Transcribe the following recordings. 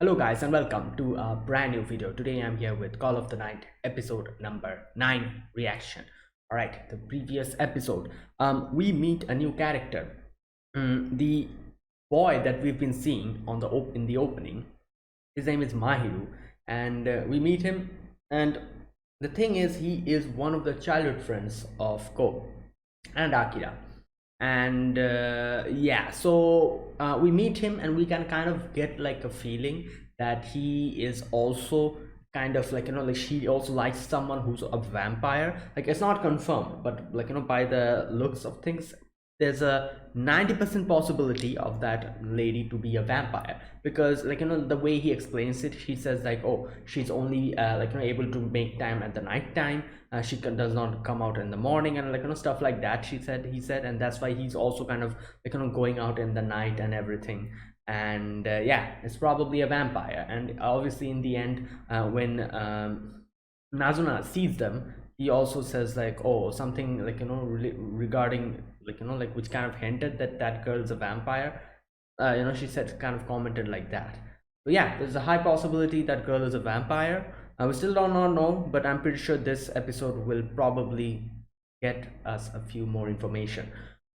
Hello guys and welcome to a brand new video. Today I'm here with Call of the Night episode number 9 reaction. Alright, the previous episode, we meet a new character. The boy that we've been seeing on in the opening, his name is Mahiru, and we meet him, and the thing is he is one of the childhood friends of Ko and Akira. And yeah, so we meet him and we can kind of get like a feeling that he is also kind of like, like she also likes someone who's a vampire. Like, it's not confirmed, but like, by the looks of things, there's a 90% possibility of that lady to be a vampire, because like, the way he explains it, he says like, oh, she's only like, able to make time at the night time. Does not come out in the morning, and like, stuff like that, he said, and that's why he's also kind of like, going out in the night and everything. And yeah, it's probably a vampire. And obviously in the end, when Nazuna sees them, he also says like, oh, something like, regarding like, like, which kind of hinted that that girl is a vampire. She said, kind of commented like that. But yeah, there's a high possibility that girl is a vampire. We still don't know, but I'm pretty sure this episode will probably get us a few more information.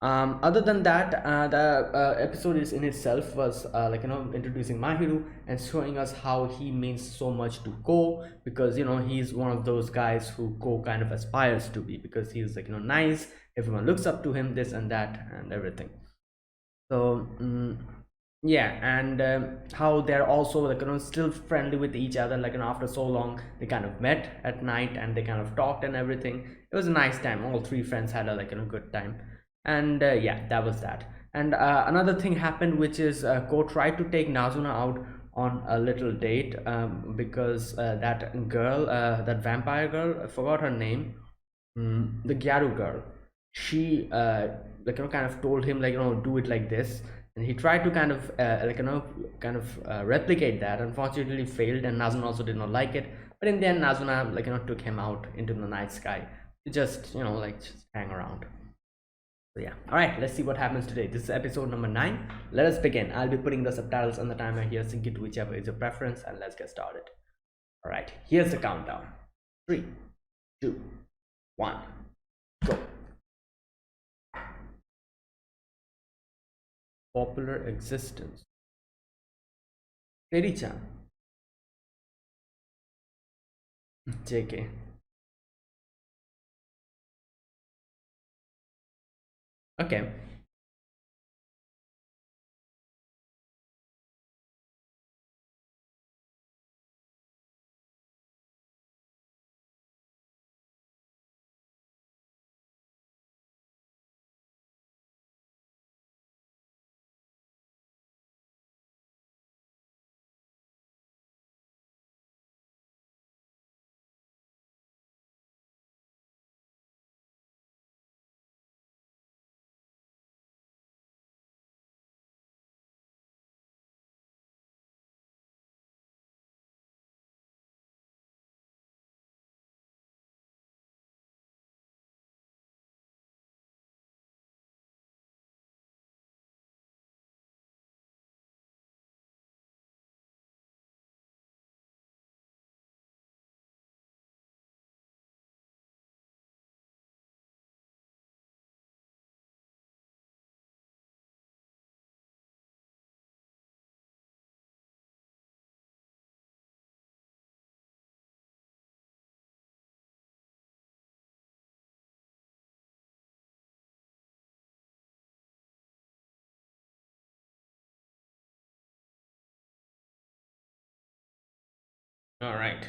Other than that, the episode is in itself was like, introducing Mahiru and showing us how he means so much to Ko, because he's one of those guys who Ko kind of aspires to be, because he's like, nice, everyone looks up to him, this and that and everything. So yeah, and how they're also like, still friendly with each other, like, after so long they kind of met at night and they kind of talked and everything. It was a nice time. All three friends had a like, good time. And yeah, that was that. And another thing happened, which is Ko tried to take Nazuna out on a little date, because that girl, that vampire girl, I forgot her name, the Gyaru girl, she like, kind of told him like, do it like this, and he tried to kind of like, kind of replicate that. Unfortunately failed, and Nazuna also did not like it. But in the end, Nazuna like, took him out into the night sky to just, like, just hang around. So yeah, all right, let's see what happens today. This is episode number 9. Let us begin. I'll be putting the subtitles on the timer here, sync it to whichever is your preference, and let's get started. All right, here's the countdown. 3, 2, 1, go. Popular existence. Lady-chan. JK. Okay. All right.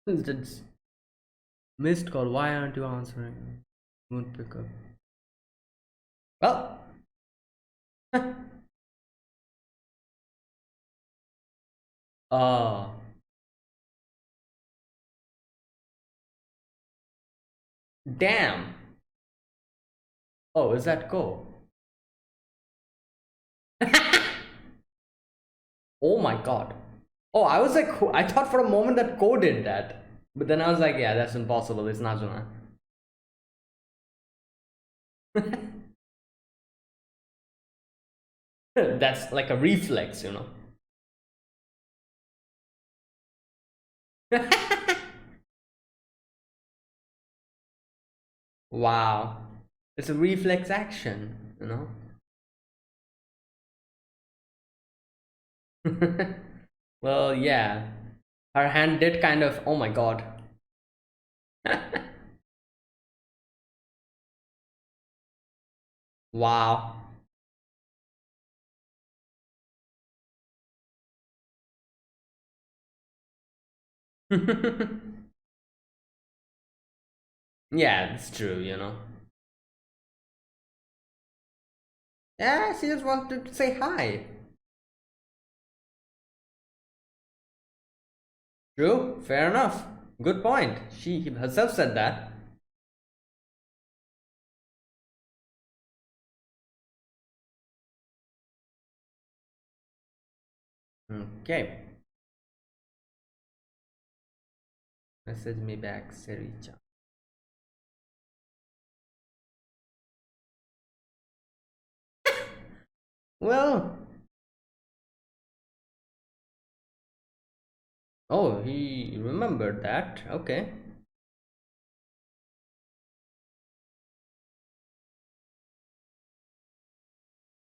It's missed call. Why aren't you answering? Won't pick up. Well. uh damn. Oh, is that Go? Oh my god. Oh, I was like, I thought for a moment that Ko did that, but then I was like, yeah, that's impossible. It's Nazuna. That's like a reflex, Wow. It's a reflex action. Well, yeah. Her hand did kind of, oh my god. Wow. Yeah, it's true. Yeah, she just wanted to say hi. True, fair enough. Good point. She herself said that. Okay. Message me back, Sericha. Well, oh, he remembered that. Okay.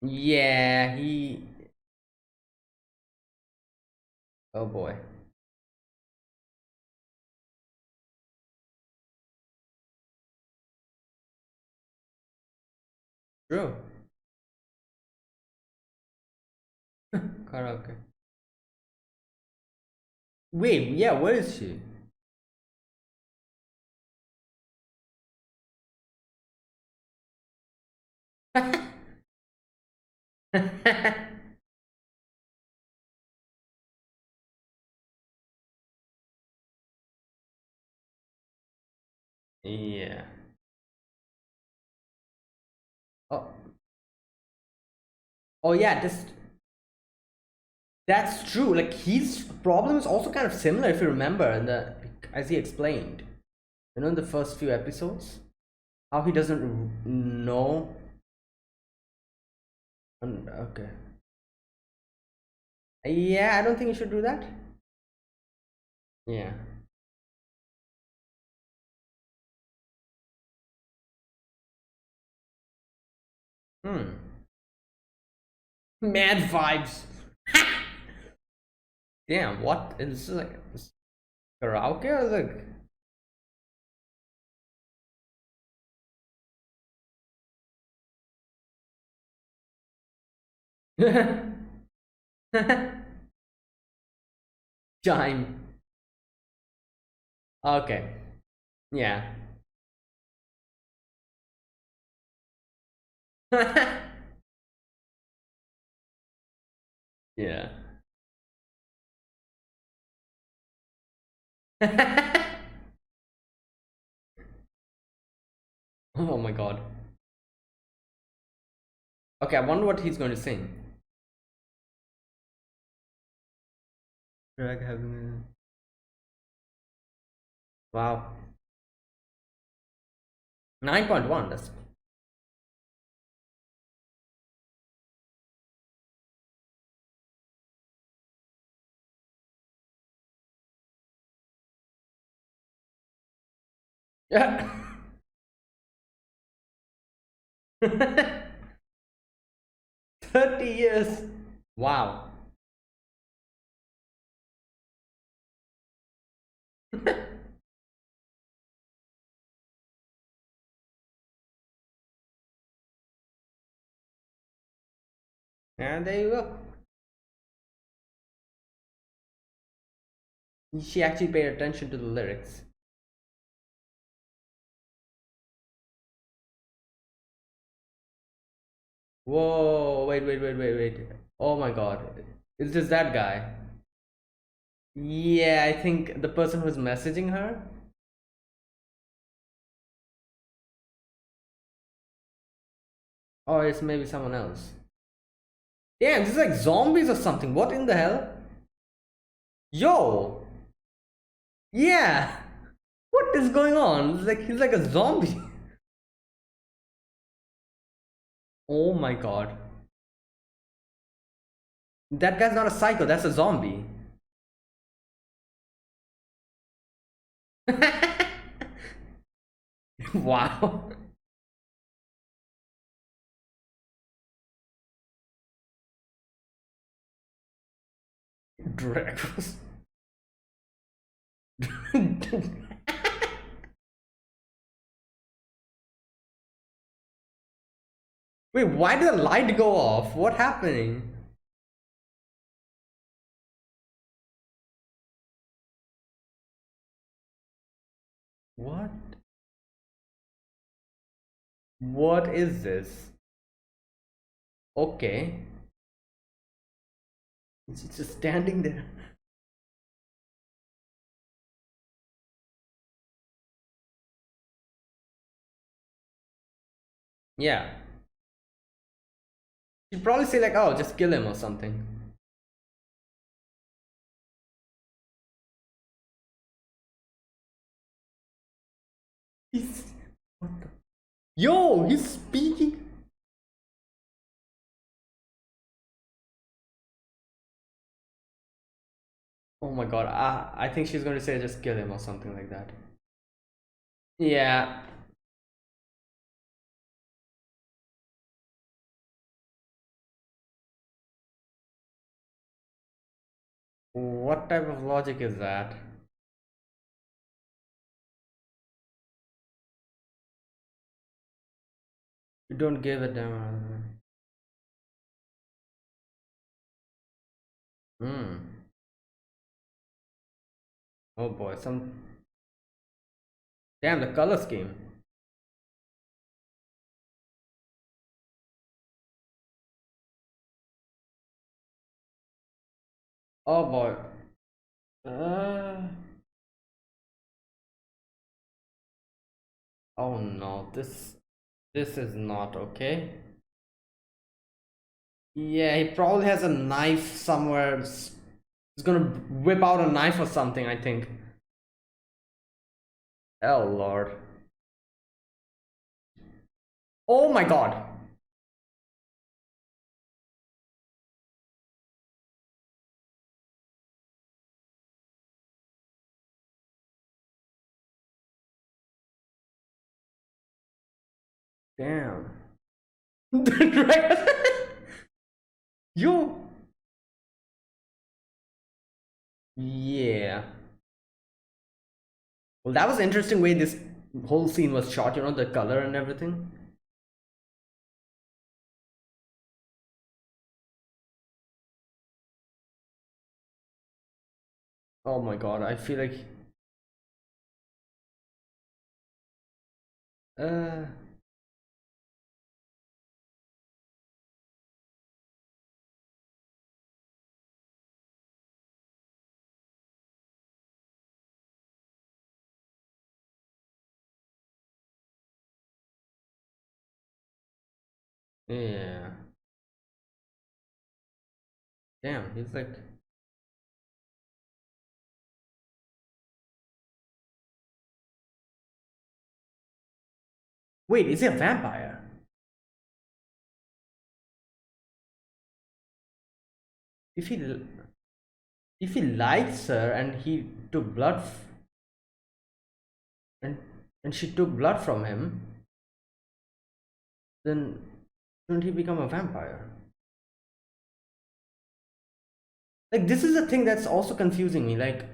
Yeah, he. Oh boy. True. Karaoke. Wait, yeah, where is she? Yeah. Oh, oh yeah, that's true. Like his problem is also kind of similar if you remember in the as he explained. In the first few episodes, how he doesn't know. Okay. Yeah, I don't think you should do that. Yeah. Hmm. Mad vibes. Damn, what is this like karaoke or like time? Okay. Yeah. Yeah. Oh my god. Okay, I wonder what he's going to sing. Drag having wow. 9.1. That's yeah. 30 years. Wow. And there you go. She actually paid attention to the lyrics. Whoa, wait. Oh my god. Is this that guy? Yeah, I think the person who's messaging her. Or it's maybe someone else. Damn, this is like zombies or something. What in the hell? Yo! Yeah! What is going on? It's like he's like a zombie. Oh my god. That guy's not a psycho, that's a zombie. Wow. Dragos. Wait, why did the light go off? What happening? What? What is this? Okay. It's just standing there. Yeah. She'd probably say like, oh, just kill him or something. He's what the Yo, he's speaking. Oh my god, I think she's going to say just kill him or something like that. Yeah. What type of logic is that? You don't give a damn. Hmm. Oh boy, some. Damn, the color scheme. Oh boy. Uh. Oh no, this is not okay. Yeah, he probably has a knife somewhere. He's gonna whip out a knife or something, I think. Oh lord. Oh my god. Damn. The dragon. You. Yeah. Well, that was an interesting way this whole scene was shot, the color and everything. Oh my god, I feel like. Uh. Yeah. Damn, he's like. Wait, is he a vampire? If he if he likes her and he took blood and she took blood from him, then shouldn't he become a vampire? Like this is the thing that's also confusing me. Like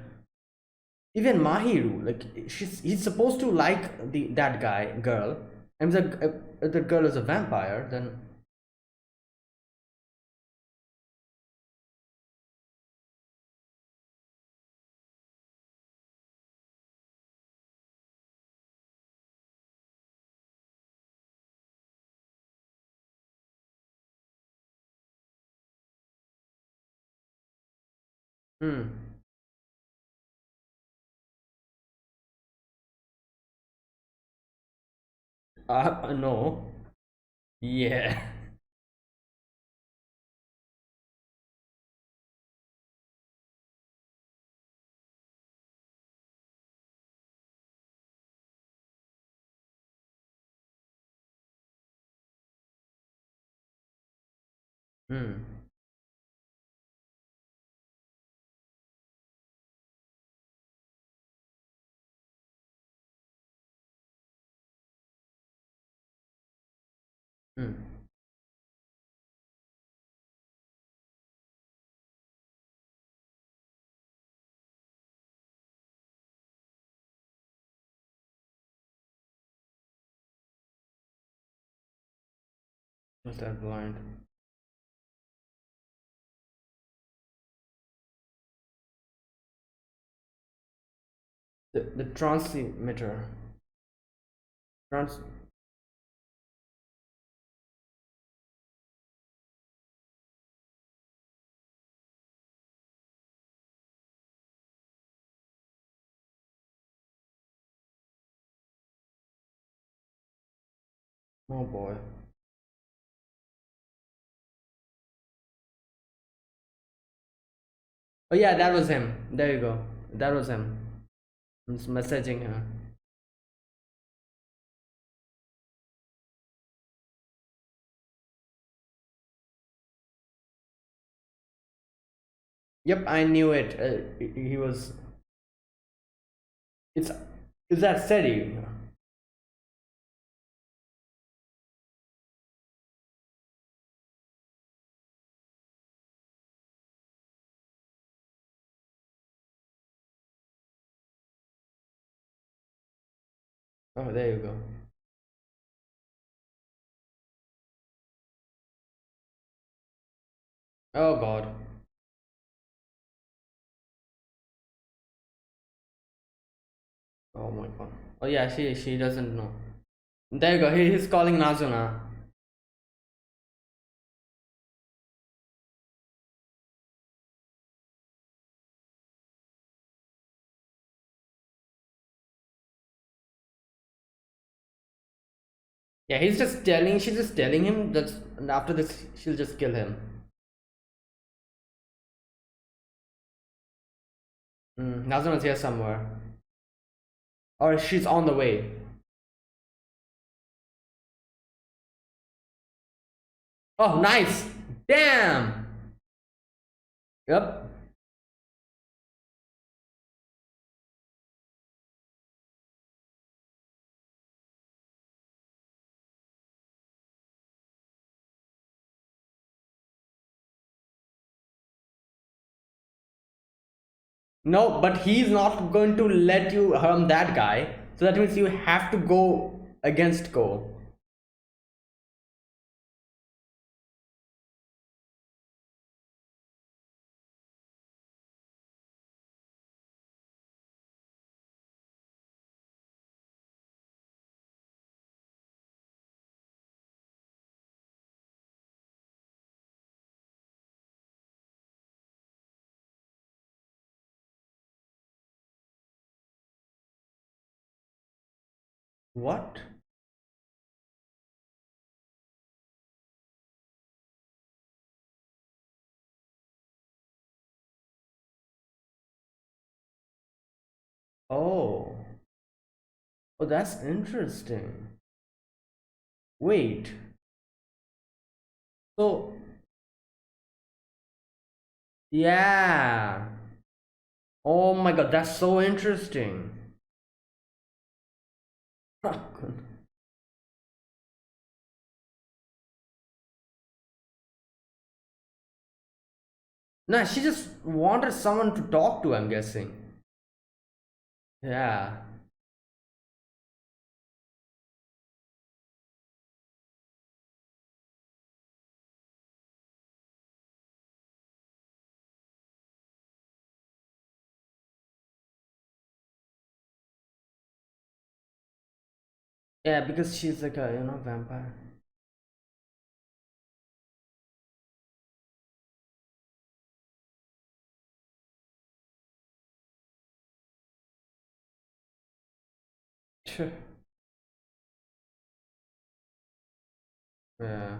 even Mahiru, like he's supposed to like that guy girl, and the girl is a vampire. Then hmm, no, yeah. Hmm. Hmm. Was that blind? The transmitter. Trans. Oh boy. Oh yeah, that was him. There you go. That was him. I'm just messaging her. Yep, I knew it. He was. It's. Is that steady? Oh, there you go. Oh God. Oh my God. Oh yeah, she doesn't know. There you go. He's calling Nazuna. Yeah, he's just telling. She's just telling him that after this she'll just kill him. Nazuna's here somewhere, or she's on the way. Oh, nice. Damn. Yep. No, but he's not going to let you harm that guy. So that means you have to go against Ko. What? Oh. Oh, that's interesting. Wait. So, yeah. Oh my God, that's so interesting. Nah, she just wanted someone to talk to, I'm guessing. Yeah. Yeah, because she's like a, vampire. Yeah.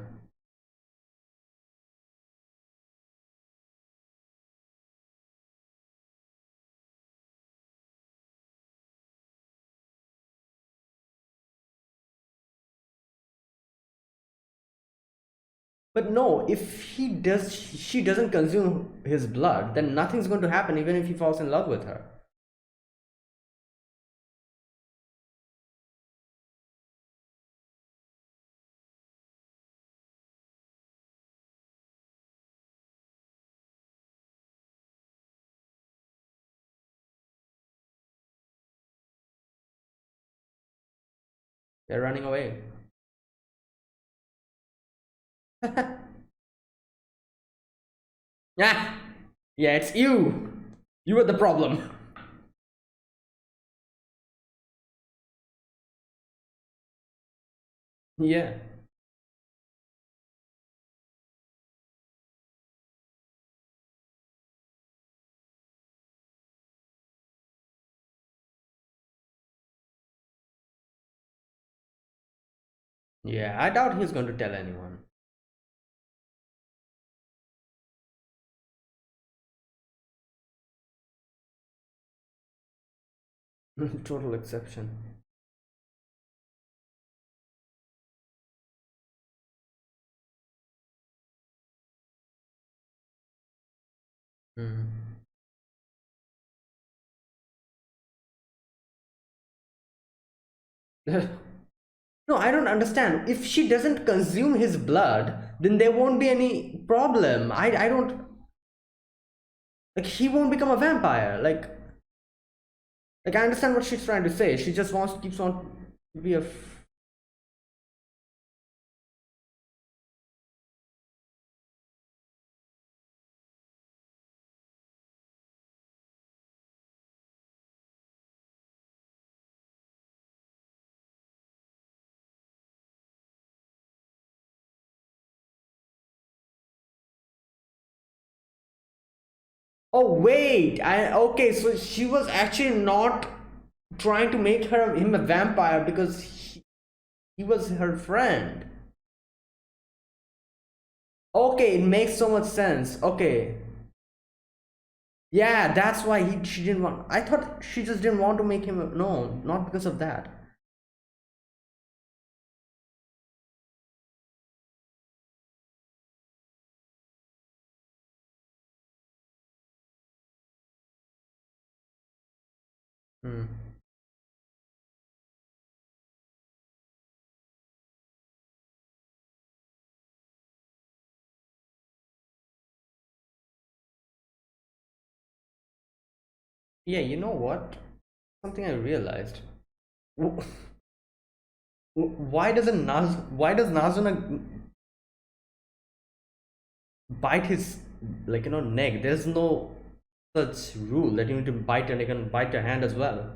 But no, if she doesn't consume his blood, then nothing's going to happen even if he falls in love with her. They're running away. Yeah, yeah, it's you. You are the problem. Yeah. Yeah, I doubt he's going to tell anyone. Total exception. Mm. No, I don't understand. If she doesn't consume his blood, then there won't be any problem. I don't like he won't become a vampire. Like I understand what she's trying to say. She just wants keeps on to be a Oh wait, I okay, so she was actually not trying to make him a vampire because he was her friend. Okay, it makes so much sense. Okay. Yeah, that's why she didn't want. I thought she just didn't want to make him. No, not because of that. Hmm. Yeah, you know what? Something I realized. W- Why does Nazuna bite his neck? There's no such rule that you need to bite and you can bite your hand as well.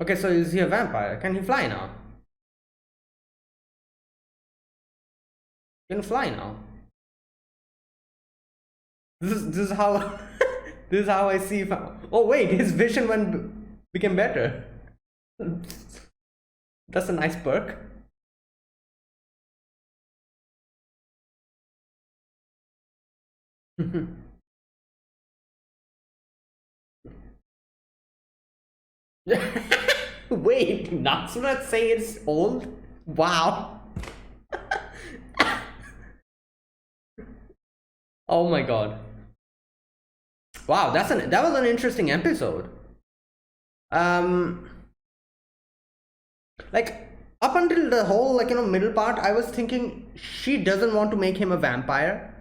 Okay, so is he a vampire? Can he fly now? He can fly now. This is how this is how I see. Oh wait, his vision went became better. That's a nice perk. Wait, Natsuna's saying it's old? Wow. Oh my god. Wow, that was an interesting episode. Um like up until the whole middle part, I was thinking she doesn't want to make him a vampire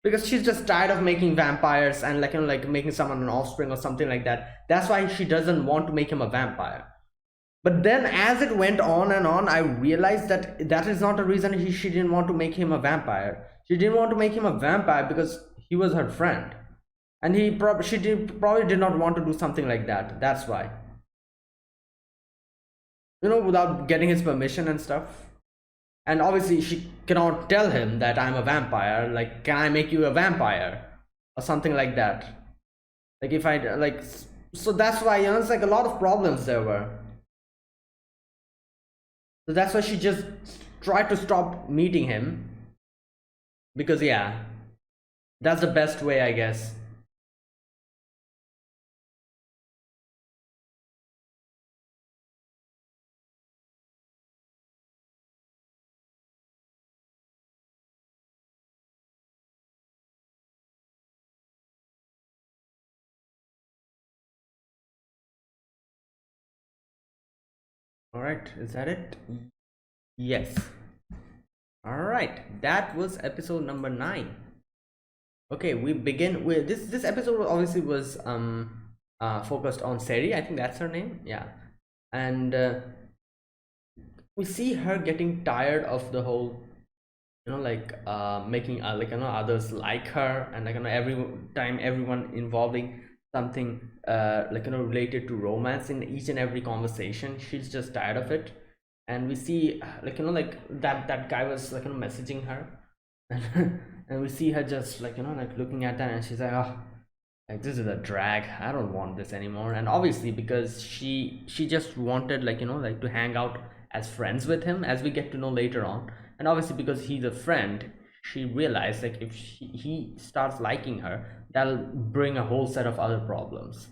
because she's just tired of making vampires and like making someone an offspring or something like that. That's why she doesn't want to make him a vampire. But then as it went on and on, I realized that that is not the reason she didn't want to make him a vampire. She didn't want to make him a vampire because he was her friend, and probably did not want to do something like that. That's why, without getting his permission and stuff. And obviously she cannot tell him that I'm a vampire. Like, can I make you a vampire or something like that? Like if I like, so that's why it's like a lot of problems there were. So that's why she just try to stop meeting him, because yeah, that's the best way, I guess. All right, is that it? Yes. All right, that was episode number 9. Okay, we begin with this episode obviously was focused on Seri, I think that's her name. Yeah. And we see her getting tired of the whole, like making like others like her, and like every time everyone involving something like related to romance in each and every conversation. She's just tired of it. And we see like like that guy was like messaging her. And we see her just like like looking at that, and she's like, oh, like this is a drag, I don't want this anymore. And obviously because she just wanted like like to hang out as friends with him, as we get to know later on. And obviously because he's a friend, she realized like if he starts liking her, that'll bring a whole set of other problems.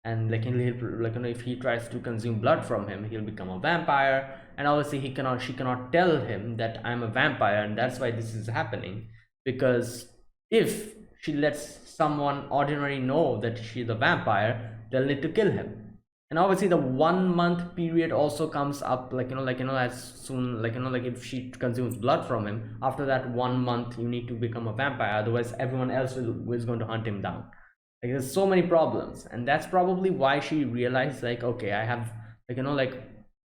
And like he'll like if he tries to consume blood from him, he'll become a vampire. And obviously she cannot tell him that I'm a vampire, and that's why this is happening. Because if she lets someone ordinary know that she's a vampire, they'll need to kill him. And obviously the 1 month period also comes up, like as soon like like if she consumes blood from him, after that 1 month you need to become a vampire, otherwise everyone else is going to hunt him down. Like there's so many problems. And that's probably why she realized like, okay, I have like like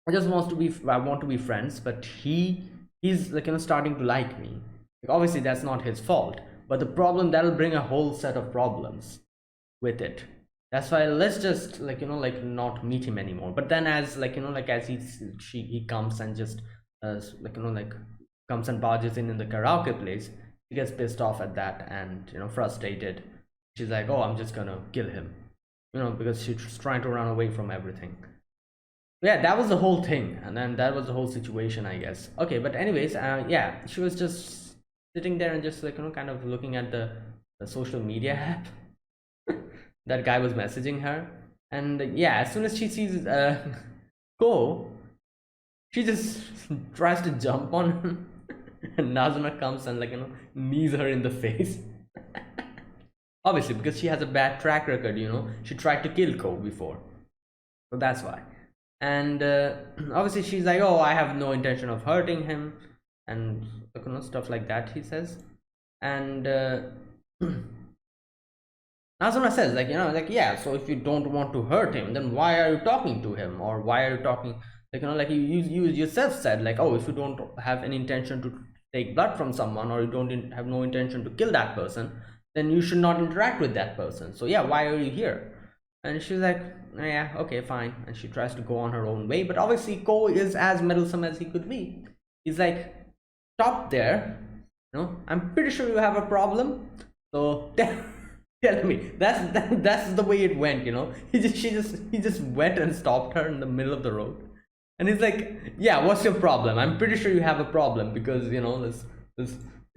I want to be friends, but he's like starting to like me. Like obviously that's not his fault, but the problem, that'll bring a whole set of problems with it. That's why let's just like like not meet him anymore. But then as like like as he comes and just like like comes and barges in the karaoke place, he gets pissed off at that and frustrated. She's like, oh, I'm just gonna kill him, because she's trying to run away from everything. Yeah, that was the whole thing. And then that was the whole situation, I guess. Okay, but anyways, yeah, she was just sitting there and just like kind of looking at the social media app. That guy was messaging her. And yeah, as soon as she sees Ko, she just tries to jump on him. And Nazuna comes and like knees her in the face. Obviously because she has a bad track record. She tried to kill Ko before, so that's why. And obviously she's like, oh, I have no intention of hurting him, and stuff like that, he says. And Nazuna says like like, yeah, so if you don't want to hurt him, then why are you talking to him? Or why are you talking like like you yourself said like, oh, if you don't have any intention to take blood from someone, or you don't have no intention to kill that person, then you should not interact with that person. So yeah, why are you here? And she's like, oh, yeah, okay, fine. And she tries to go on her own way. But obviously Ko is as meddlesome as he could be. He's like, stop there, I'm pretty sure you have a problem, so tell me. That's the way it went. He just went and stopped her in the middle of the road. And he's like, yeah, what's your problem? I'm pretty sure you have a problem, because this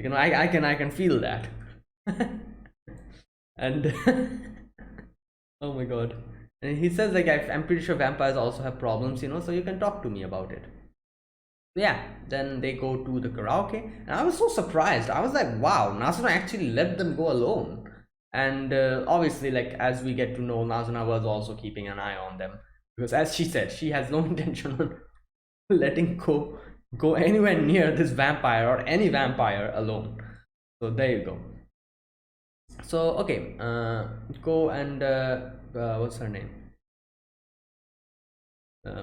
I can feel that. And oh my god. And he says like, I'm pretty sure vampires also have problems, so you can talk to me about it. Yeah, then they go to the karaoke, and I was so surprised. I was like, wow, Nazuna actually let them go alone. And obviously like as we get to know, Nazuna was also keeping an eye on them, because as she said, she has no intention on letting go anywhere near this vampire or any vampire alone. So there you go. So okay, Ko and what's her name,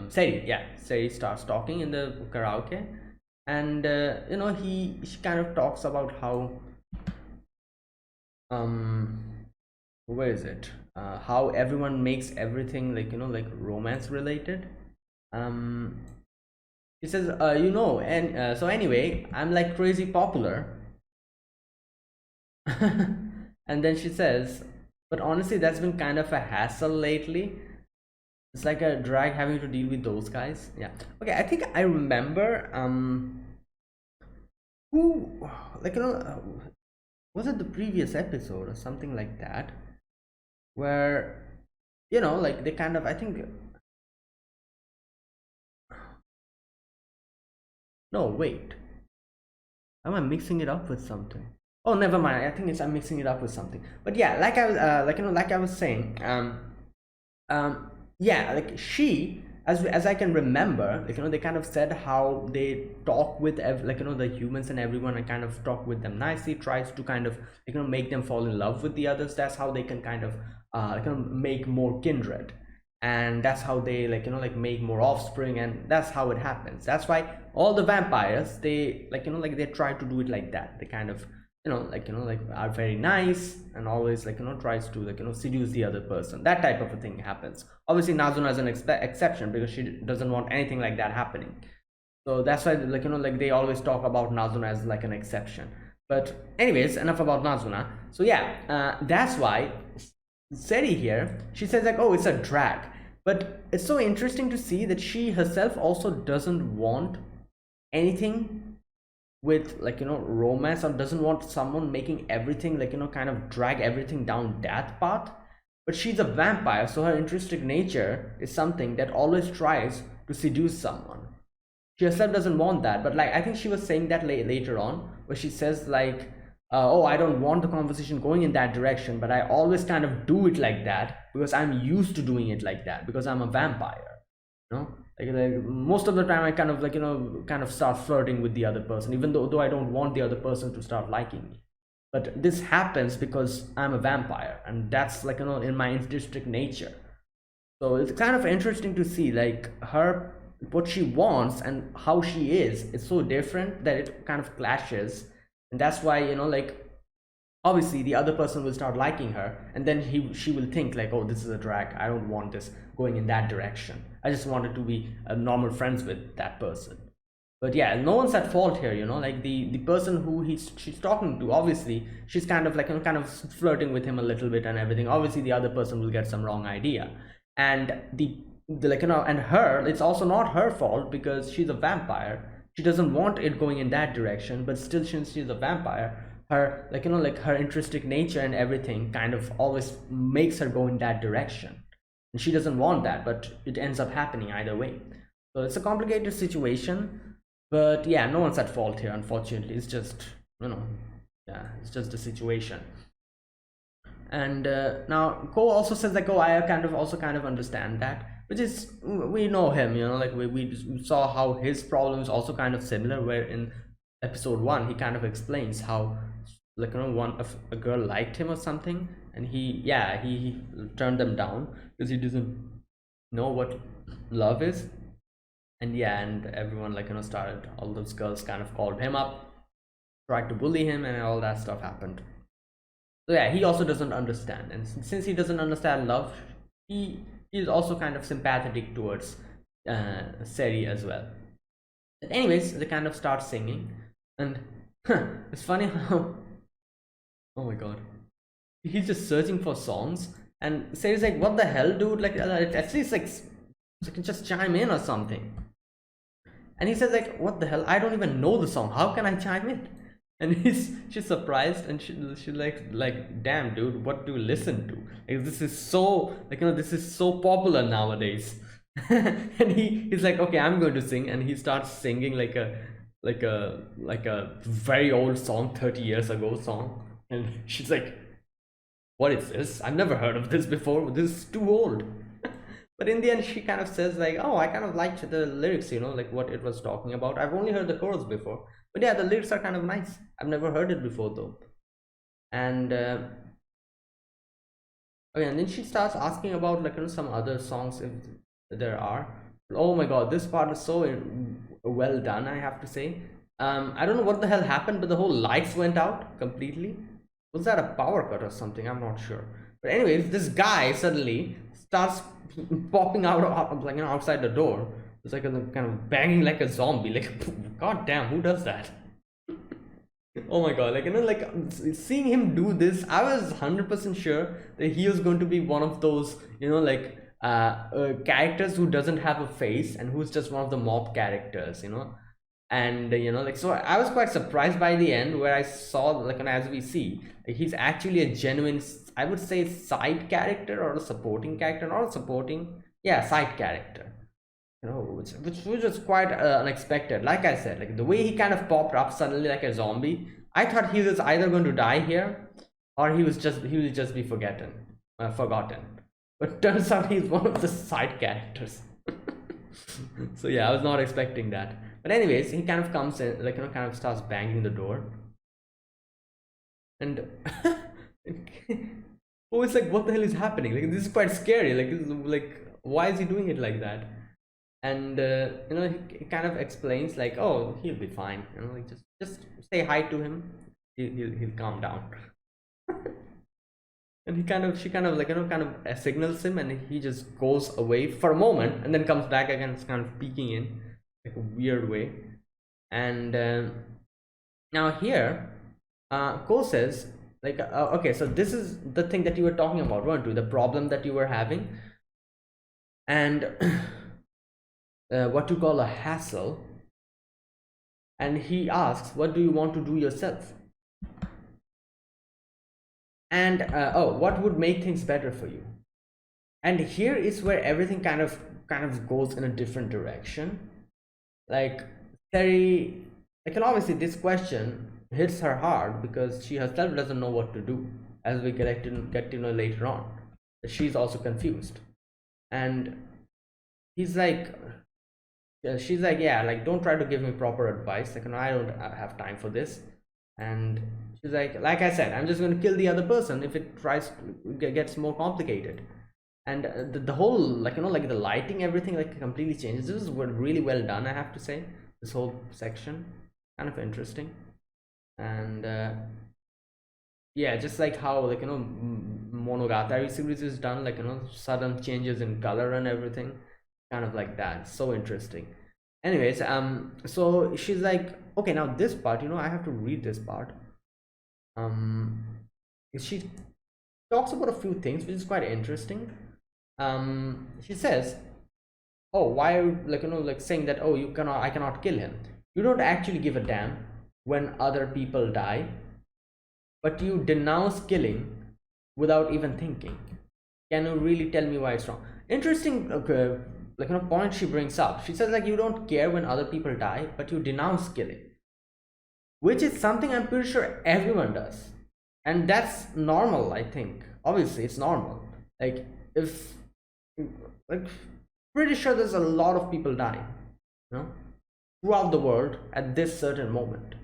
Seri, yeah, Seri starts talking in the karaoke. And she kind of talks about how where is it, how everyone makes everything like like romance related. um he says, and so anyway, I'm like crazy popular. And then she says, but honestly that's been kind of a hassle lately. It's like a drag having to deal with those guys. Yeah. Okay, I think I remember who, like, was it the previous episode or something like that, where, like they kind of, I think, no, wait, am I mixing it up with something? Oh, never mind. I think I'm mixing it up with something. But yeah, like I was, like I was saying, um, yeah, like she, as I can remember, like, they kind of said how they talk with, like, the humans and everyone, and kind of talk with them nicely, tries to kind of, make them fall in love with the others. That's how they can kind of, make more kindred, and that's how they, like, like make more offspring, and that's how it happens. That's why all the vampires, they, like, like they try to do it like that. They kind of, like are very nice, and always, like, tries to, like, seduce the other person. That type of a thing happens. Obviously Nazuna is an exception, because she doesn't want anything like that happening. So that's why, like, like they always talk about Nazuna as like an exception. But anyways, enough about Nazuna. So yeah, that's why Seri here, she says like, oh, it's a drag. But it's so interesting to see that she herself also doesn't want anything with, like, romance, or doesn't want someone making everything, like, kind of drag everything down that path. But she's a vampire, so her intrinsic nature is something that always tries to seduce someone. She herself doesn't want that, but like I think she was saying that later on, where she says like, oh, I don't want the conversation going in that direction, but I always kind of do it like that because I'm used to doing it like that, because I'm a vampire, you know. Like most of the time I kind of, like, kind of start flirting with the other person, even though I don't want the other person to start liking me. But this happens because I'm a vampire, and that's, like, in my intrinsic nature. So it's kind of interesting to see, like, her, what she wants and how she is. It's so different that it kind of clashes. And that's why, like, obviously the other person will start liking her, and then she will think like, oh, this is a drag, I don't want this going in that direction, I just wanted to be normal friends with that person. But yeah, no one's at fault here, like the person who she's talking to, obviously she's kind of like, kind of flirting with him a little bit and everything. Obviously the other person will get some wrong idea, and the like, and her, it's also not her fault, because she's a vampire. She doesn't want it going in that direction, but still, since she's a vampire, her, like, like her intrinsic nature and everything kind of always makes her go in that direction, and she doesn't want that, but it ends up happening either way. So it's a complicated situation. But yeah, no one's at fault here, unfortunately. It's just, yeah, it's just a situation. And now Cole also says like, oh, I kind of also kind of understand that, which is, we know him, like we saw how his problem is also kind of similar, where in episode 1 he kind of explains how, like, one of a girl liked him or something, and he turned them down because he doesn't know what love is. And yeah, and everyone, like, started, all those girls kind of called him up, tried to bully him, and all that stuff happened. So yeah, he also doesn't understand, and since he doesn't understand love, he's also kind of sympathetic towards Seri as well. But anyways, they kind of start singing, and it's funny how, oh my god, he's just searching for songs, and Seri's like, what the hell, dude, like, at least, like, you can just chime in or something. And he says like, what the hell, I don't even know the song, how can I chime in? And she's surprised, and she like, damn dude, what do you listen to? Like, this is so, like, this is so popular nowadays. And he's like, okay, I'm going to sing, and he starts singing like a very old song, 30 years ago song. And she's like, what is this? I've never heard of this before, this is too old. But in the end, she kind of says like, oh, I kind of liked the lyrics, like what it was talking about. I've only heard the chorus before, but yeah, the lyrics are kind of nice. I've never heard it before though. And okay, and then she starts asking about, like, some other songs, if there are. Oh my god, this part is so well done, I have to say. I don't know what the hell happened, but the whole lights went out completely. Was that a power cut or something? I'm not sure. But anyways, this guy suddenly starts popping out of, like, outside the door. It's like a kind of banging like a zombie. Like, god damn, who does that? Oh my god, like, like, seeing him do this, I was 100% sure that he was going to be one of those, like, characters who doesn't have a face and who's just one of the mob characters, And like, so I was quite surprised by the end, where I saw, like, and as we see, like, he's actually a genuine, I would say, side character, or a supporting character, not a supporting, yeah, side character, which was quite unexpected. Like I said, like, the way he kind of popped up suddenly like a zombie, I thought he was either going to die here, or he will just be forgotten. But turns out he's one of the side characters. So yeah, I was not expecting that. But anyways, he kind of comes in, like, kind of starts banging the door, and oh, it's like, what the hell is happening? Like, this is quite scary. Like, this is, like, why is he doing it like that? And he kind of explains, like, oh, he'll be fine. Like, just say hi to him. He'll calm down. And she kind of, like, kind of signals him, and he just goes away for a moment, and then comes back again. It's kind of peeking in, like, a weird way. And now here, Cole says, like, okay, so this is the thing that you were talking about, weren't you? The problem that you were having, and what you call a hassle. And he asks, what do you want to do yourself? And oh, what would make things better for you? And here is where everything kind of goes in a different direction. Like, Terry, like, and obviously this question hits her hard, because she herself doesn't know what to do, as we get to know later on. She's also confused. And he's like, she's like, yeah, like, don't try to give me proper advice, like, I don't have time for this. And she's like I said, I'm just going to kill the other person if it gets more complicated. And the whole, like, like, the lighting, everything, like, completely changes. This is really well done, I have to say. This whole section, kind of interesting. And yeah, just like how, like, Monogatari series is done, like, sudden changes in color and everything, kind of like that. So interesting. Anyways, so she's like, okay, now this part, I have to read this part. She talks about a few things, which is quite interesting. She says, oh, why are you, like, like, saying that, oh, I cannot kill him. You don't actually give a damn when other people die, but you denounce killing without even thinking. Can you really tell me why it's wrong? Interesting, like, point she brings up. She says, like, you don't care when other people die, but you denounce killing, which is something I'm pretty sure everyone does. And that's normal, I think. Obviously, it's normal. Like, if, like, pretty sure there's a lot of people dying, throughout the world at this certain moment.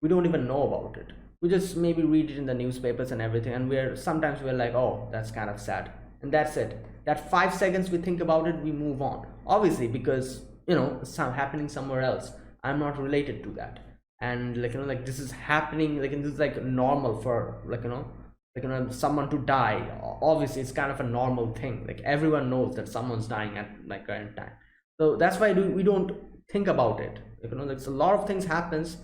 We don't even know about it. We just maybe read it in the newspapers and everything, and sometimes we're like, oh, that's kind of sad. And that's it. That 5 seconds we think about it, we move on. Obviously, because, it's happening somewhere else. I'm not related to that. And, like, like, this is happening, like, and this is, like, normal for, like, like, someone to die. Obviously, it's kind of a normal thing. Like, everyone knows that someone's dying at, like, current time. So that's why we don't think about it. Like, a lot of things happens.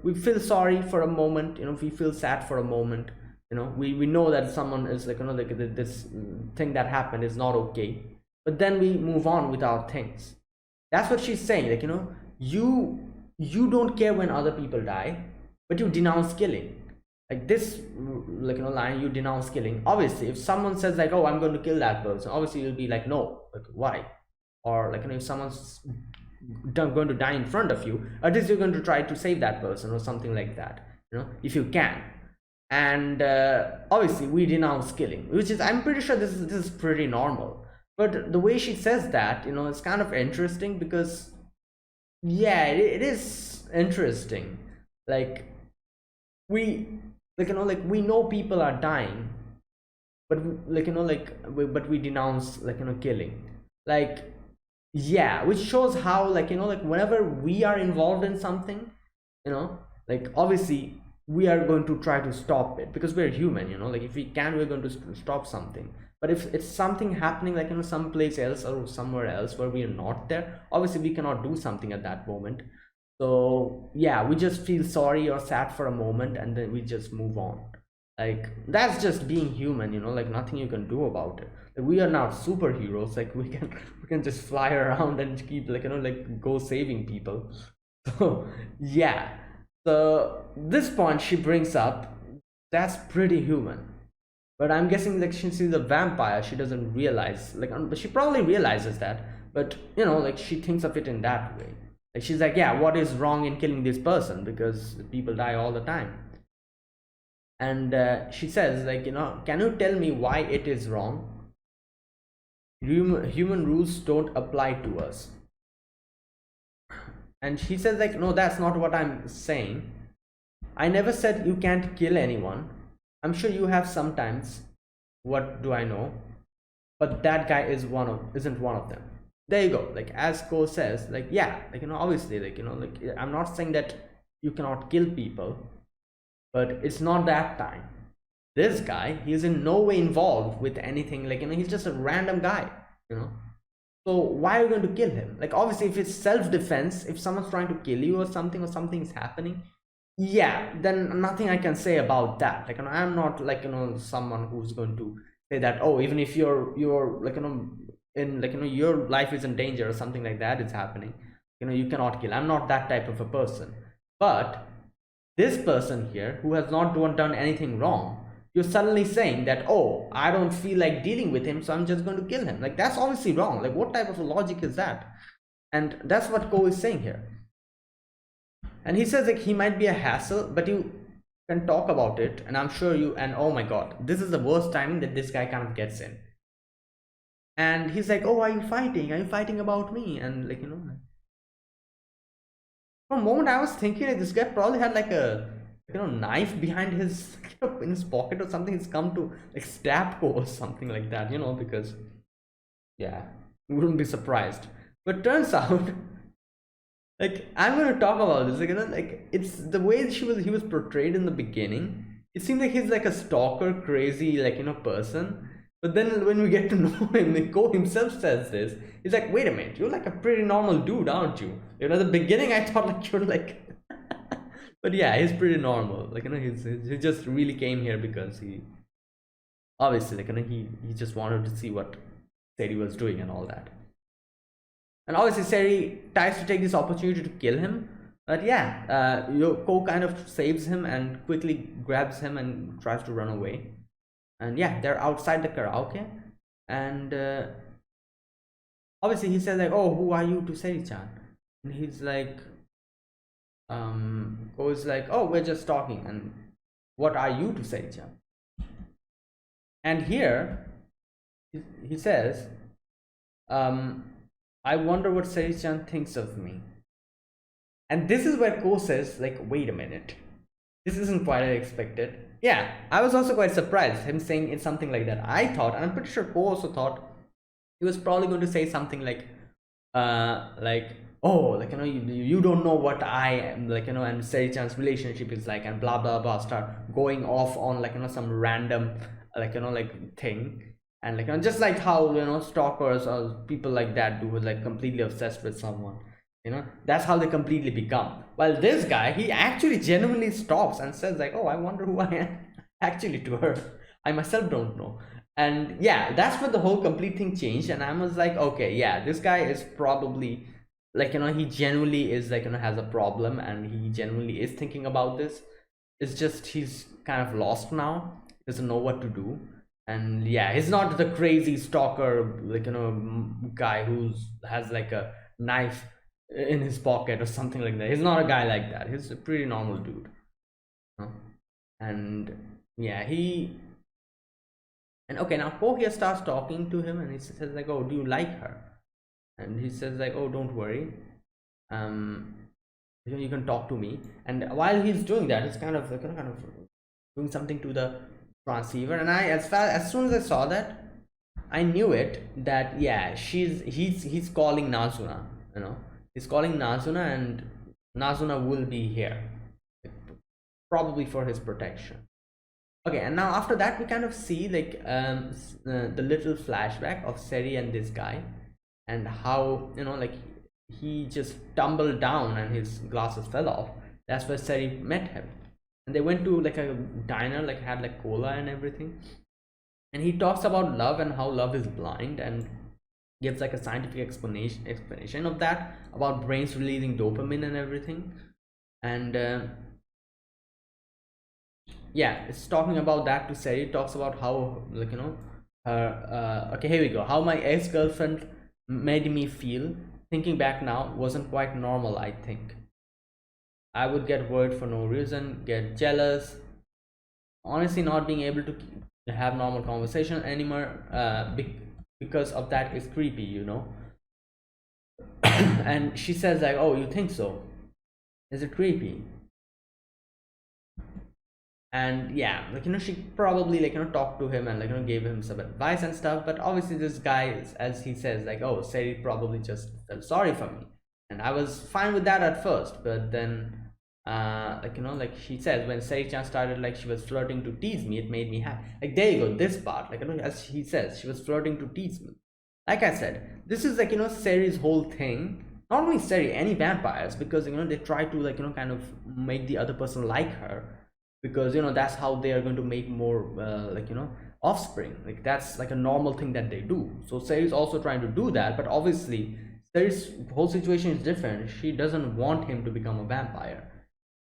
We feel sorry for a moment. We feel sad for a moment. We know that someone is, like, like, this thing that happened is not okay, but then we move on with our things. That's what she's saying. Like, you don't care when other people die, but you denounce killing. Like, this, like, line, you denounce killing. Obviously, if someone says, like, oh, I'm going to kill that person, obviously you'll be like, no, like, why? Or, like, if someone's going to die in front of you, at least you're going to try to save that person, or something like that, if you can. And obviously we denounce killing, which is, I'm pretty sure this is pretty normal. But the way she says that, it's kind of interesting, because yeah, it is interesting. Like, we, like, like, we know people are dying, but, like, but we denounce, like, killing. Like, yeah, which shows how, like, like, whenever we are involved in something, like, obviously we are going to try to stop it, because we're human. Like, if we can, we're going to stop something. But if it's something happening, like, someplace else or somewhere else where we are not there, obviously we cannot do something at that moment. So yeah, we just feel sorry or sad for a moment, and then we just move on. Like, that's just being human. Like, nothing you can do about it. Like, we are not superheroes. Like, we can just fly around and keep, like, like, go saving people. So yeah, so this point she brings up, that's pretty human. But I'm guessing like since she's a vampire, she doesn't realize like she probably realizes that, but like she thinks of it in that way. Like she's like, yeah, what is wrong in killing this person because people die all the time. And she says like, can you tell me why it is wrong? Human rules don't apply to us. And she says like, no, that's not what I'm saying. I never said you can't kill anyone. I'm sure you have sometimes. What do I know? But that guy isn't one of them. There you go. Like as Ko says, like yeah, like obviously, like like I'm not saying that you cannot kill people, but it's not that time. This guy, he's in no way involved with anything. Like he's just a random guy. You know. So why are you going to kill him? Like obviously, if it's self-defense, if someone's trying to kill you or something is happening, yeah, then nothing I can say about that. Like I'm not like someone who's going to say that, oh, even if you're like in like your life is in danger or something like that is happening, you cannot kill. I'm not that type of a person. But this person here who has not done anything wrong, you're suddenly saying that, oh, I don't feel like dealing with him, so I'm just going to kill him. Like that's obviously wrong. Like what type of a logic is that? And that's what Ko is saying here. And he says like he might be a hassle, but you can talk about it, and I'm sure you. And oh my god, this is the worst timing that this guy kind of gets in. And he's like, oh, are you fighting? Are you fighting about me? And like for a moment I was thinking like this guy probably had like a knife behind his in his pocket or something. He's come to like stab Ko or something like that, because yeah, you wouldn't be surprised. But turns out like I'm gonna talk about this, like like it's the way he was portrayed in the beginning. It seems like he's like a stalker, crazy, like person. But then when we get to know him, like Ko himself says this. He's like, wait a minute, you're like a pretty normal dude, aren't you? The beginning I thought like you're like, but yeah, he's pretty normal. Like he just really came here because he obviously like he just wanted to see what Seri was doing and all that. And obviously Seri tries to take this opportunity to kill him, but yeah, Ko kind of saves him and quickly grabs him and tries to run away. And yeah, they're outside the karaoke, and obviously he says like, oh, who are you to Seri-chan? And he's like, Ko is like, oh, we're just talking. And what are you to Seri-chan? And here he says, I wonder what Seri-chan thinks of me. And this is where Ko says like, wait a minute, this isn't quite as expected. Yeah, I was also quite surprised him saying it's something like that. I thought, and I'm pretty sure Ko also thought, he was probably going to say something like oh, like you don't know what I am, like and Seri-chan's relationship is like, and blah blah blah, start going off on like some random like like thing. And like just like how stalkers or people like that do, like completely obsessed with someone. That's how they completely become. While this guy, he actually genuinely stops and says like, oh, I wonder who I am actually to her. I myself don't know. And yeah, that's where the whole complete thing changed. And I was like, okay, yeah, this guy is probably like he genuinely is like has a problem, and he genuinely is thinking about this. It's just he's kind of lost now, doesn't know what to do. And yeah, he's not the crazy stalker like guy who's has like a knife in his pocket or something like that. He's not a guy like that. He's a pretty normal dude. And yeah, and okay, now Ko here starts talking to him, and he says like, oh, do you like her? And he says like, oh, don't worry, you can talk to me. And while he's doing that, he's kind of doing something to the transceiver. And as soon as I saw that, I knew it, that yeah, he's calling Nazuna. He's calling Nazuna, and Nazuna will be here, probably for his protection. Okay, and now after that we kind of see like the little flashback of Seri and this guy, and how like he just tumbled down and his glasses fell off. That's where Seri met him, and they went to like a diner, like had like cola and everything. And he talks about love and how love is blind, and gives like a scientific explanation of that, about brains releasing dopamine and everything. And yeah, it's talking about that to say. It talks about how, like, her okay, here we go. How my ex-girlfriend made me feel. Thinking back now, wasn't quite normal, I think. I would get worried for no reason, get jealous, honestly not being able to have normal conversation anymore, because of that is creepy, and she says like, oh, you think so? Is it creepy? And yeah, like, she probably, like, talked to him and, like, gave him some advice and stuff. But obviously this guy, as he says, like, oh, Seri probably just felt sorry for me, and I was fine with that at first. But then like, like she says, when Seri-chan started, like, she was flirting to tease me, it made me happy. Like, there you go, this part, like, as he says, she was flirting to tease me. Like I said, this is like, Seri's whole thing. Not only Seri, any vampires, because, they try to, like, kind of make the other person like her, because, that's how they are going to make more like, offspring. Like, that's like a normal thing that they do. So Seri is also trying to do that, but obviously Seri's whole situation is different. She doesn't want him to become a vampire,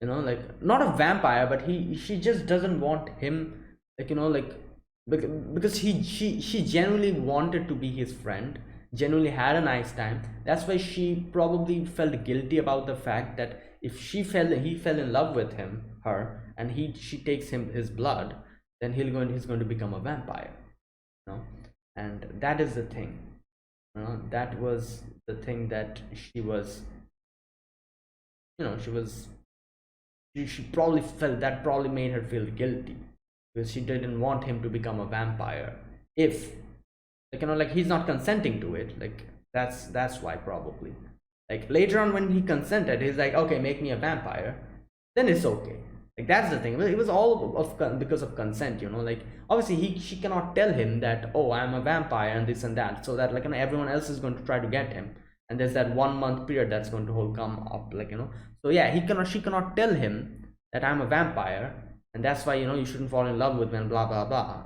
like, not a vampire, but she just doesn't want him, like, like, because she genuinely wanted to be his friend, genuinely had a nice time. That's why she probably felt guilty about the fact that if he fell in love with her, and she takes his blood, then he's going to become a vampire, you know and that is the thing. That was the thing that she was, she was she probably felt that, probably made her feel guilty, because she didn't want him to become a vampire, if, like, like, he's not consenting to it. Like, that's why, probably. Like, later on when he consented, he's like, okay, make me a vampire, then it's okay. Like, that's the thing. It was all because of consent, like, obviously she cannot tell him that, oh, I'm a vampire and this and that, so that, like, everyone else is going to try to get him, and there's that 1 month period that's going to whole come up, like, so yeah, she cannot tell him that I'm a vampire, and that's why, you shouldn't fall in love with me and blah blah blah,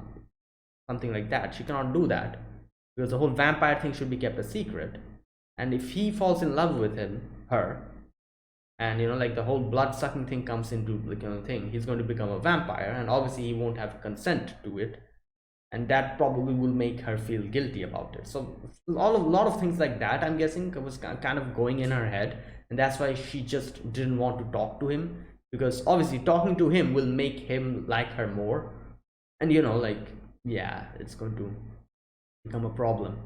something like that. She cannot do that, because the whole vampire thing should be kept a secret. And if he falls in love with her, and, like, the whole blood sucking thing comes into, like, thing, he's going to become a vampire, and obviously he won't have consent to it, and that probably will make her feel guilty about it. So a lot of things like that, I'm guessing, was kind of going in her head, and that's why she just didn't want to talk to him, because obviously talking to him will make him like her more, and, like, yeah, it's going to become a problem.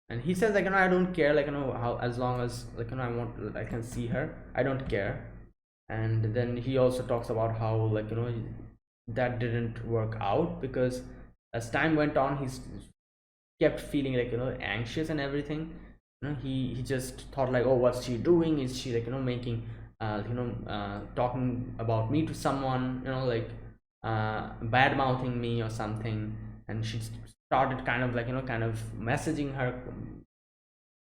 And he says, like, I don't care, like, how, as long as, like, I can see her, I don't care. And then he also talks about how, like, that didn't work out, because as time went on, he's kept feeling, like, anxious and everything. He just thought, like, oh, what's she doing? Is she, like, making talking about me to someone, like, bad mouthing me or something. And she started kind of, like, kind of messaging her,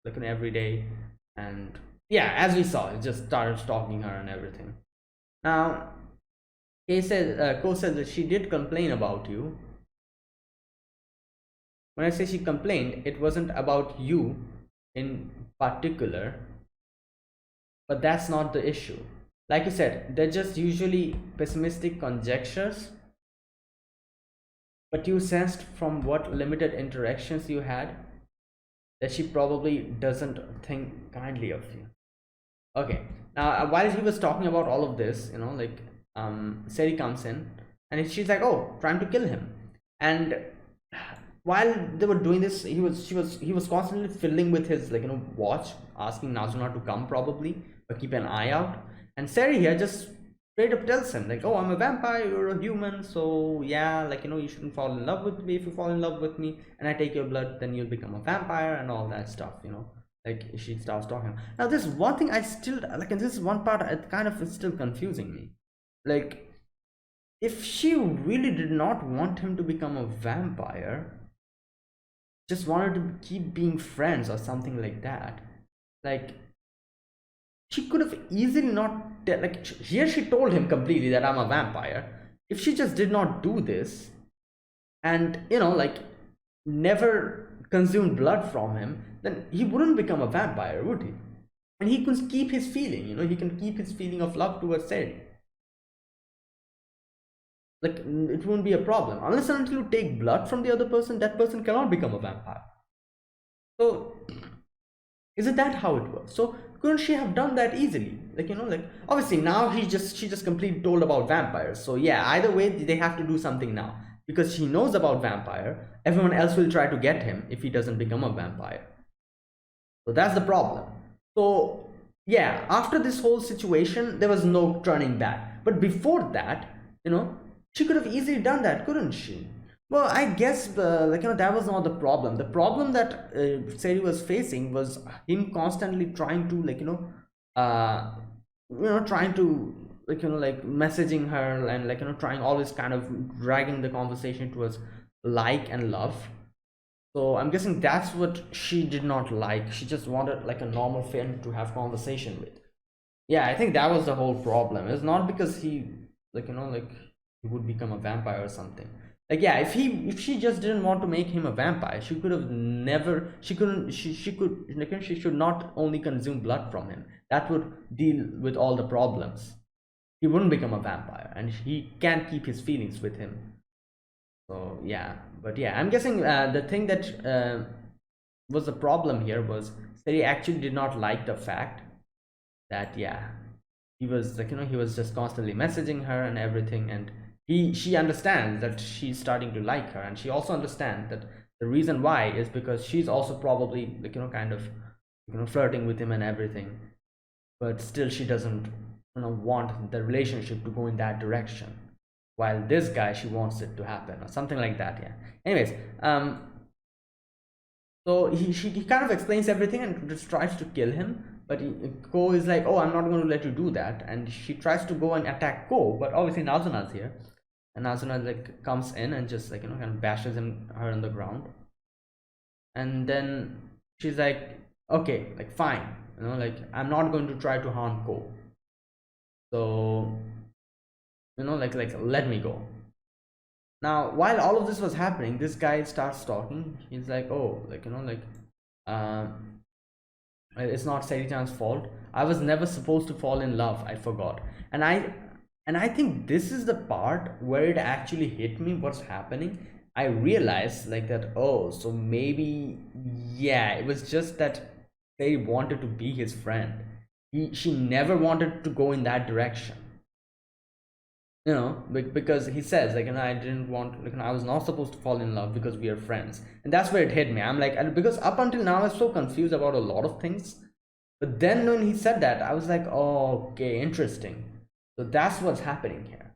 like, every day. And yeah, as we saw, it just started stalking her and everything. Now, Ko said that she did complain about you. When I say she complained, it wasn't about you in particular, but that's not the issue. Like you said, they're just usually pessimistic conjectures, but you sensed from what limited interactions you had that she probably doesn't think kindly of you. Okay, now, while he was talking about all of this, like, Seri comes in, and she's like, oh, trying to kill him. And while they were doing this, he was constantly fiddling with his, like, watch, asking Nazuna to come, probably, but keep an eye out. And Seri here just straight up tells him, like, oh, I'm a vampire, you're a human, so yeah, like, you shouldn't fall in love with me. If you fall in love with me and I take your blood, then you'll become a vampire, and all that stuff. Like, she starts talking. Now, this one thing I still like, and this is one part, it kind of is still confusing me. Like, if she really did not want him to become a vampire, just wanted to keep being friends or something like that, like, she could have easily not, like, here she told him completely that I'm a vampire. If she just did not do this, and like never consumed blood from him, then he wouldn't become a vampire, would he? And he can keep his feeling, he can keep his feeling of love towards Seri. Like, it won't be a problem unless and until you take blood from the other person. That person cannot become a vampire. So is it that how it works? So couldn't she have done that easily? Like, like, obviously now she just completely told about vampires. So yeah, either way they have to do something now, because she knows about vampire. Everyone else will try to get him if he doesn't become a vampire. So that's the problem. So yeah, after this whole situation, there was no turning back. But before that, she could have easily done that, couldn't she? Well, I guess that was not the problem. The problem that Seri was facing was him constantly trying to trying to messaging her, and trying, always kind of dragging the conversation towards like and love. So I'm guessing that's what she did not like. She just wanted like a normal friend to have conversation with. Yeah, I think that was the whole problem. It's not because he he would become a vampire or something. Like, yeah, if she just didn't want to make him a vampire, she could have never, she couldn't, she could, she should not only consume blood from him. That would deal with all the problems. He wouldn't become a vampire, and he can't keep his feelings with him. So yeah, but yeah, I'm guessing the thing that was the problem here was that he actually did not like the fact that, yeah, he was he was just constantly messaging her and everything, and she understands that she's starting to like her, and she also understands that the reason why is because she's also probably kind of flirting with him and everything, but still she doesn't want the relationship to go in that direction, while this guy, she wants it to happen or something like that. Yeah, anyways, so he kind of explains everything and just tries to kill him, but Ko is like, oh, I'm not going to let you do that, and she tries to go and attack Ko, but obviously Nazuna's here, and Nazuna comes in and just kind of bashes her on the ground, and then she's like, okay, fine, I'm not going to try to harm Ko, so let me go. Now while all of this was happening, this guy starts talking. He's like, oh, it's not Seri-chan's fault. I was never supposed to fall in love. I forgot. And I think this is the part where it actually hit me what's happening. I realized that, oh, so maybe, yeah, it was just that Seri wanted to be his friend. She never wanted to go in that direction, because he says I didn't want, I was not supposed to fall in love because we are friends. And that's where it hit me. I'm like, because up until now I was so confused about a lot of things, but then when he said that, I was like, oh, okay, interesting. So that's what's happening here.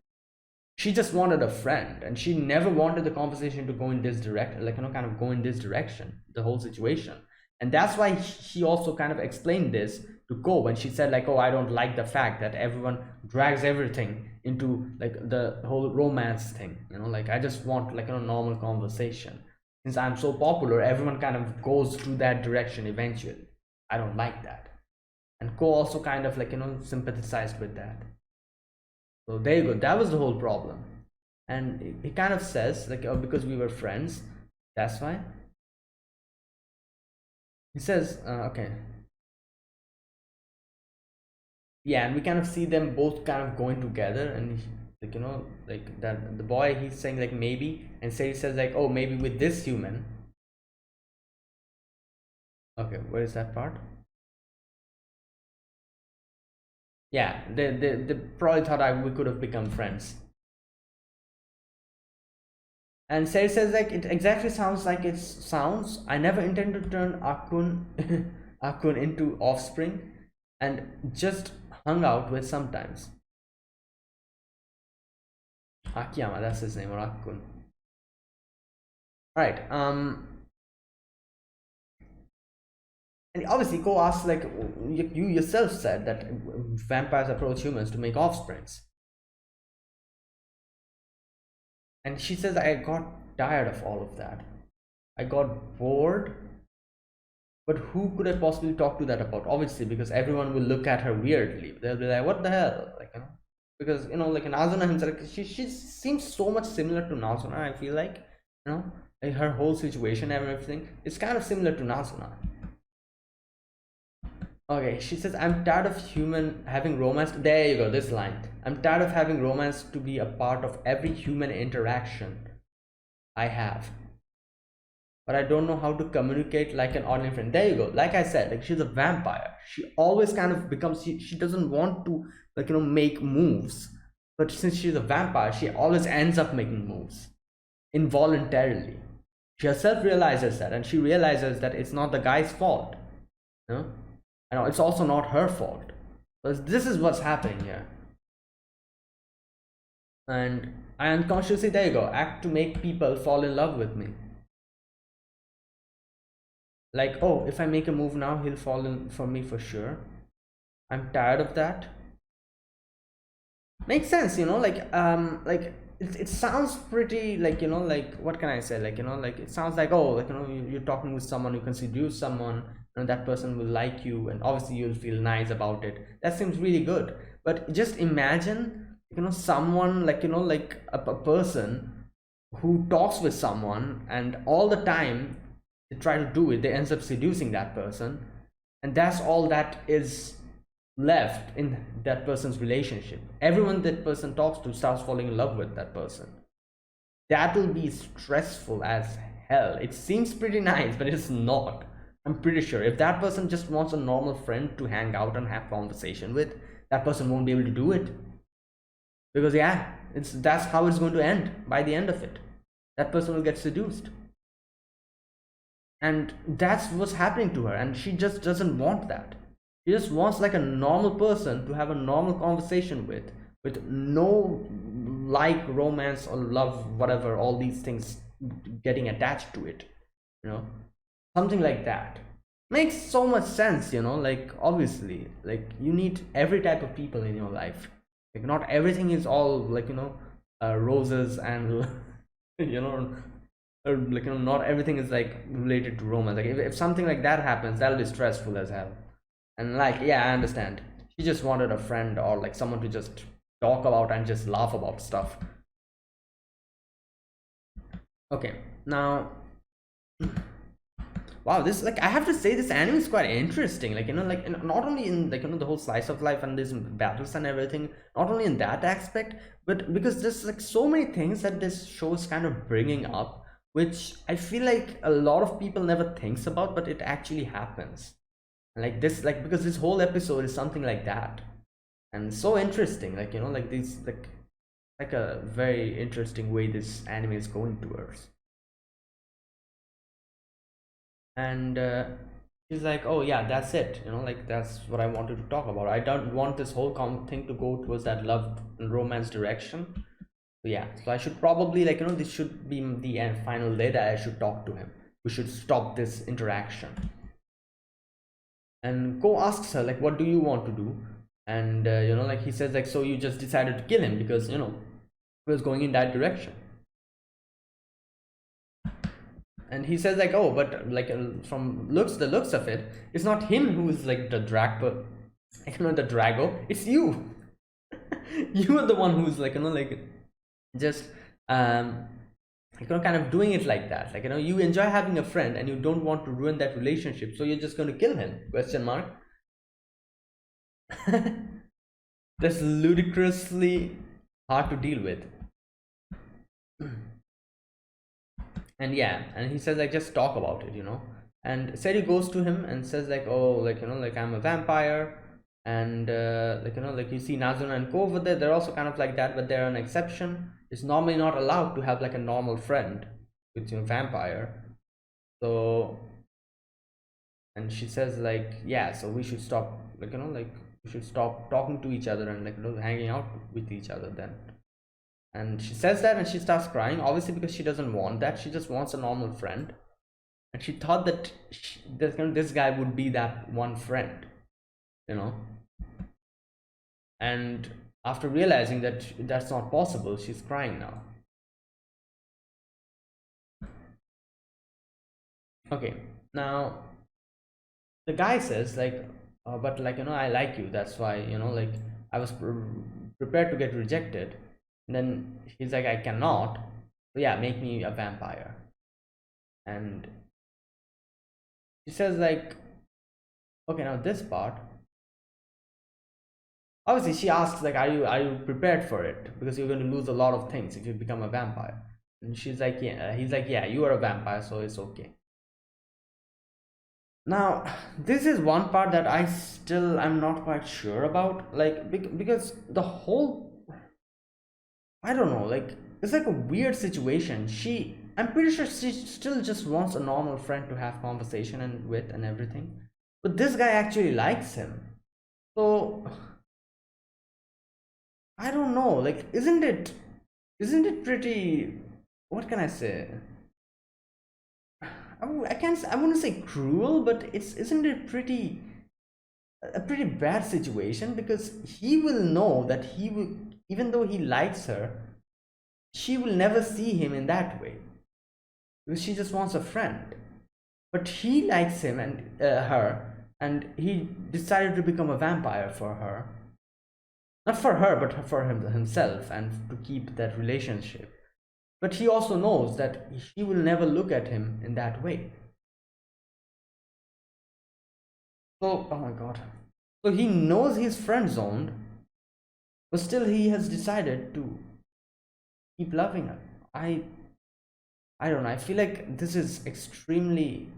She just wanted a friend, and she never wanted the conversation to go in this direction, kind of go in this direction, the whole situation. And that's why she also kind of explained this to Ko when she said oh, I don't like the fact that everyone drags everything into the whole romance thing. I just want a normal conversation. Since I'm so popular, everyone kind of goes to that direction eventually. I don't like that. And Ko also kind of sympathized with that. So there you go. That was the whole problem. And he kind of says oh, because we were friends, that's why. He says, okay. Yeah, and we kind of see them both kind of going together, and that the boy, he's saying maybe, and Seri says oh, maybe with this human. Okay, where is that part? Yeah, they probably thought we could have become friends. And Seri says it exactly sounds like it sounds. I never intended to turn Akun Akun into offspring, and just hung out with sometimes. Akiyama, that's his name, or Akun. Alright, and obviously Ko asks you yourself said that vampires approach humans to make offsprings. And she says, I got tired of all of that. I got bored. But who could I possibly talk to that about? Obviously, because everyone will look at her weirdly. They'll be like, what the hell? Because Nazuna himself, she seems so much similar to Nazuna, I feel like. you know, like her whole situation and everything is kind of similar to Nazuna. Okay, she says, I'm tired of human having romance. There you go, this line. I'm tired of having romance to be a part of every human interaction I have. But I don't know how to communicate like an ordinary friend. There you go. Like I said, like she's a vampire. She always kind of becomes, she doesn't want to, like, you know, make moves. But since she's a vampire, she always ends up making moves involuntarily. She herself realizes that, and she realizes that it's not the guy's fault. You know? And it's also not her fault. But this is what's happening here. And I unconsciously, there you go, act to make people fall in love with me. Like, oh, if I make a move now, he'll fall in for me for sure. I'm tired of that. Makes sense, you know, like it sounds pretty, like, you know, like, what can I say, like, you know, like it sounds like, oh, like, you know, you're talking with someone, you can seduce someone, and that person will like you, and obviously you'll feel nice about it. That seems really good. But just imagine, you know, someone, like, you know, like a person who talks with someone, and all the time they try to do it, they ends up seducing that person, and that's all that is left in that person's relationship. Everyone that person talks to starts falling in love with that person. That will be stressful as hell. It seems pretty nice, but it's not. I'm pretty sure if that person just wants a normal friend to hang out and have conversation with, that person won't be able to do it. Because yeah, that's how it's going to end. By the end of it, that person will get seduced. And that's what's happening to her, and she just doesn't want that. She just wants like a normal person to have a normal conversation with no like romance or love, whatever, all these things getting attached to it, you know, something like that. Makes so much sense, you know, like obviously, like you need every type of people in your life. Like not everything is all, like, you know, roses and you know, like, you know, not everything is like related to romance. Like if something like that happens, that'll be stressful as hell. And like, yeah, I understand, she just wanted a friend or like someone to just talk about and just laugh about stuff. Okay, now wow, this, like, I have to say, this anime is quite interesting, like, you know, like not only in, like, you know, the whole slice of life and these battles and everything, not only in that aspect, but because there's like so many things that this show is kind of bringing up, which I feel like a lot of people never thinks about, but it actually happens. Like this, like, because this whole episode is something like that, and so interesting, like, you know, like these, like a very interesting way this anime is going towards. And she's like, oh yeah, that's it, you know, like that's what I wanted to talk about. I don't want this whole thing to go towards that love and romance direction. So yeah, so I should probably, like, you know, this should be the end final day that I should talk to him. We should stop this interaction. And Ko asks her, like, what do you want to do? And you know, like he says, like, so you just decided to kill him because, you know, he was going in that direction. And he says, like, oh, but like from the looks of it, it's not him who's like the you know, the Drago, it's you. You are the one who's, like, you know, like just you know, kind of doing it like that, like, you know, you enjoy having a friend and you don't want to ruin that relationship, so you're just going to kill him, question mark. That's ludicrously hard to deal with. And yeah, and he says, like, just talk about it, you know. And Seri goes to him and says, like, oh, like, you know, like, I'm a vampire. And like, you know, like, you see Nazuna and Ko over there, they're also kind of like that, but they're an exception. It's normally not allowed to have like a normal friend with, you know, vampire. So, and she says, like, yeah, so we should stop, like, you know, like, we should stop talking to each other and, like, you know, hanging out with each other then. And she says that and she starts crying, obviously, because she doesn't want that. She just wants a normal friend. And she thought that this guy would be that one friend, you know. And after realizing that that's not possible, she's crying now. Okay, now the guy says, like, but, like, you know, I like you, that's why, you know, like, I was prepared to get rejected. And then he's like, I cannot, so yeah, make me a vampire. And she says like, okay, now this part, obviously she asks like, are you prepared for it, because you're going to lose a lot of things if you become a vampire. And she's like, yeah. He's like, yeah, you are a vampire, so it's okay. Now this is one part that I'm not quite sure about, like, because the whole, I don't know, like, it's like a weird situation. I'm pretty sure she still just wants a normal friend to have conversation and with and everything, but this guy actually likes him. So I don't know, like, isn't it pretty, what can I say, I wouldn't say cruel, but isn't it pretty, a pretty bad situation, because he will know that he will, even though he likes her, she will never see him in that way, because she just wants a friend. But he likes him and her, and he decided to become a vampire for her, not for her but for himself, and to keep that relationship. But he also knows that she will never look at him in that way. So, oh my god. So he knows he's friend zoned, but still he has decided to keep loving her. I don't know. I feel like this is extremely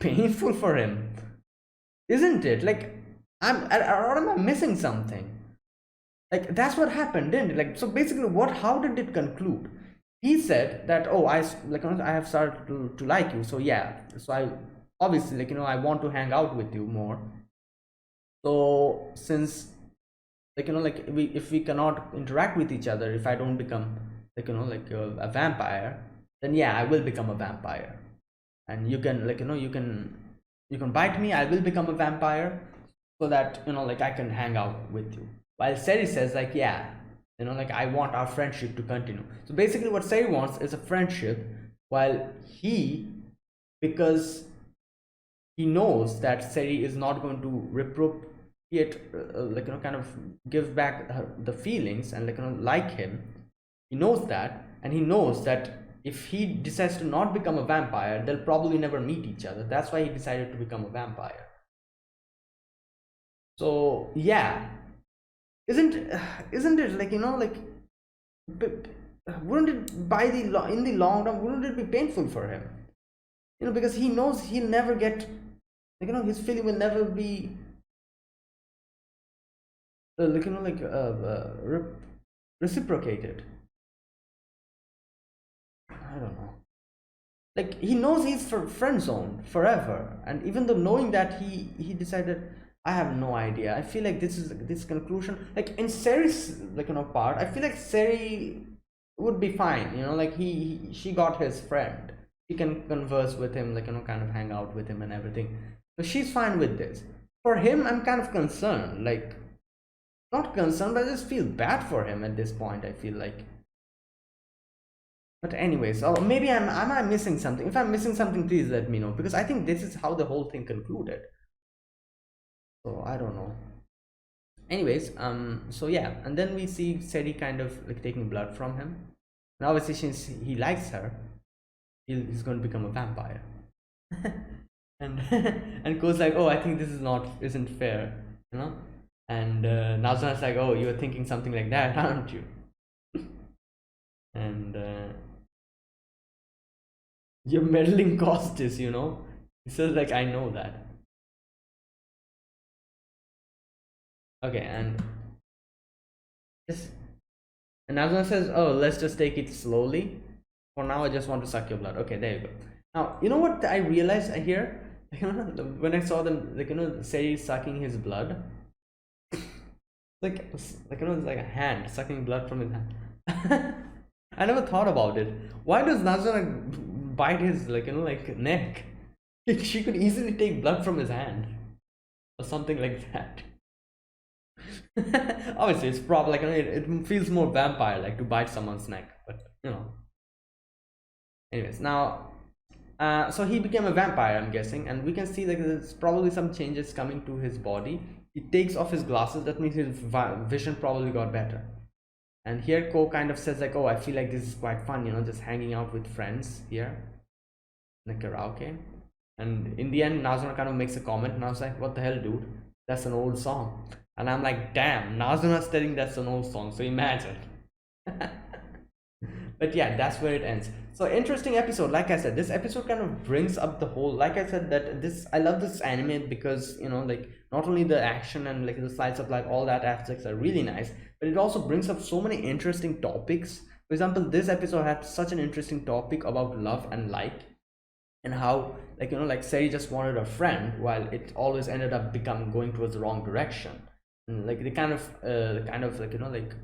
painful for him, isn't it? Like, or am I missing something? Like, that's what happened, didn't it? Like, so basically, how did it conclude? He said that, oh, I have started to like you, so yeah, so I obviously, like, I want to hang out with you more. So since, like, like, if we cannot interact with each other, if I don't become, like, like a vampire, then yeah, I will become a vampire, and you can, like, you can bite me, I will become a vampire, so that, like, I can hang out with you. While Seri says like, yeah, like, I want our friendship to continue. So basically what Seri wants is a friendship, while because he knows that Seri is not going to repropriate, like, kind of give back the feelings, and, like, like him. He knows that, and he knows that if he decides to not become a vampire, they'll probably never meet each other. That's why he decided to become a vampire. So yeah, isn't it, like, like, wouldn't it, in the long run, wouldn't it be painful for him, because he knows he'll never get, like, his feeling will never be, like, like, reciprocated. I don't know, like, he knows he's for friend zone forever, and even though knowing that, he decided, I have no idea. I feel like this conclusion, like, in Seri's, like, part, I feel like Seri would be fine, like, she got his friend, she can converse with him, like, kind of hang out with him and everything, so she's fine with this. For him, I'm kind of concerned, like, not concerned, but I just feel bad for him at this point, I feel like. But anyways, oh, maybe am I missing something? If I'm missing something, please let me know, because I think this is how the whole thing concluded. So I don't know. Anyways, so yeah, and then we see Seri kind of, like, taking blood from him, and obviously since he likes her, he's going to become a vampire. And and goes like, oh, I think this isn't fair, and Nazana's like, oh, you're thinking something like that, aren't you? And your meddling cost is, he says like, I know that. Okay, and just, and Nazuna says, oh, let's just take it slowly. For now, I just want to suck your blood. Okay, there you go. Now, you know what I realized here? When I saw them, like, Seri sucking his blood, like, it's like a hand sucking blood from his hand. I never thought about it. Why does Nazuna bite his, like, like, neck? She could easily take blood from his hand or something like that. Obviously, it's probably, like, it feels more vampire like to bite someone's neck, but anyways, now, so he became a vampire, I'm guessing, and we can see that there's probably some changes coming to his body. He takes off his glasses, that means his vision probably got better. And here Ko kind of says like, oh, I feel like this is quite fun, you know, just hanging out with friends here in the karaoke. And in the end, Nazuna kind of makes a comment, and I was like, what the hell, dude? That's an old song. And I'm like, damn, Nazuna's telling that's an old song, so imagine. But yeah, that's where it ends. So interesting episode. Like I said, this episode kind of brings up the whole, like I said, that this, I love this anime because, you know, like not only the action and like the slice of life, all that aspects are really nice, but it also brings up so many interesting topics. For example, this episode had such an interesting topic about love and like, and how, like, you know, like Seri just wanted a friend while it always ended up going towards the wrong direction. And like the kind of like, you know, like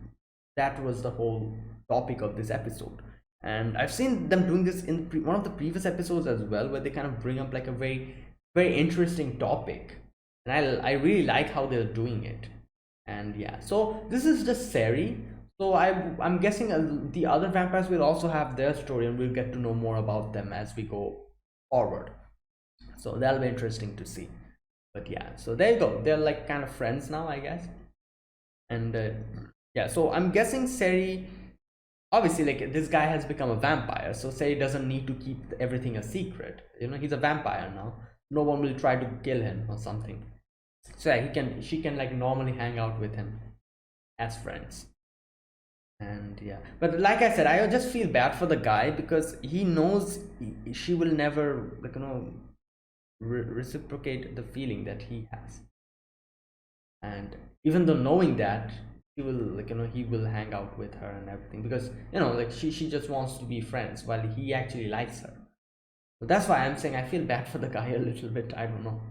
that was the whole topic of this episode. And I've seen them doing this in one of the previous episodes as well, where they kind of bring up like a very interesting topic, and I really like how they're doing it. And yeah, so this is just Seri. So I'm guessing the other vampires will also have their story, and we'll get to know more about them as we go forward. So that'll be interesting to see. But yeah, so there you go, they're like kind of friends now, I guess. And yeah, so I'm guessing Seri, obviously, like this guy has become a vampire, so Seri doesn't need to keep everything a secret, you know, he's a vampire now. No one will try to kill him or something. So yeah, she can like normally hang out with him as friends. And yeah, but like I said, I just feel bad for the guy because he knows she will never, like, you know, reciprocate the feeling that he has. And even though knowing that, he will, like, you know, he will hang out with her and everything, because, you know, like she just wants to be friends while he actually likes her. So that's why I'm saying I feel bad for the guy a little bit. I don't know,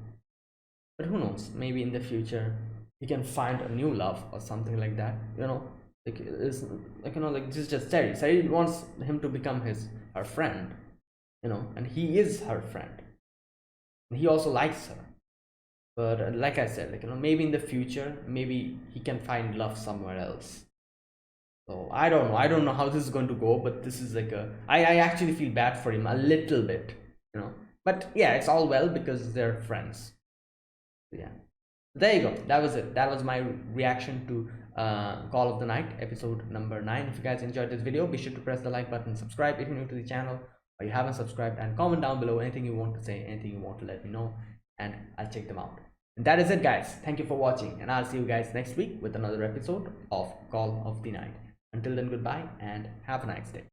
but who knows, maybe in the future he can find a new love or something like that, you know. Like it's like, you know, like this is just Seri wants him to become her friend, you know, and he is her friend, and he also likes her. But like I said, like, you know, maybe in the future, maybe he can find love somewhere else. So I don't know how this is going to go, but this is like I actually feel bad for him a little bit, you know. But yeah, it's all well because they're friends. So yeah, there you go, that was it. That was my reaction to Call of the Night episode number 9. If you guys enjoyed this video, be sure to press the like button, subscribe if you're new to the channel or you haven't subscribed, and comment down below anything you want to say, anything you want to let me know, and I'll check them out. And that is it, guys. Thank you for watching, and I'll see you guys next week with another episode of Call of the Night. Until then, goodbye and have a nice day.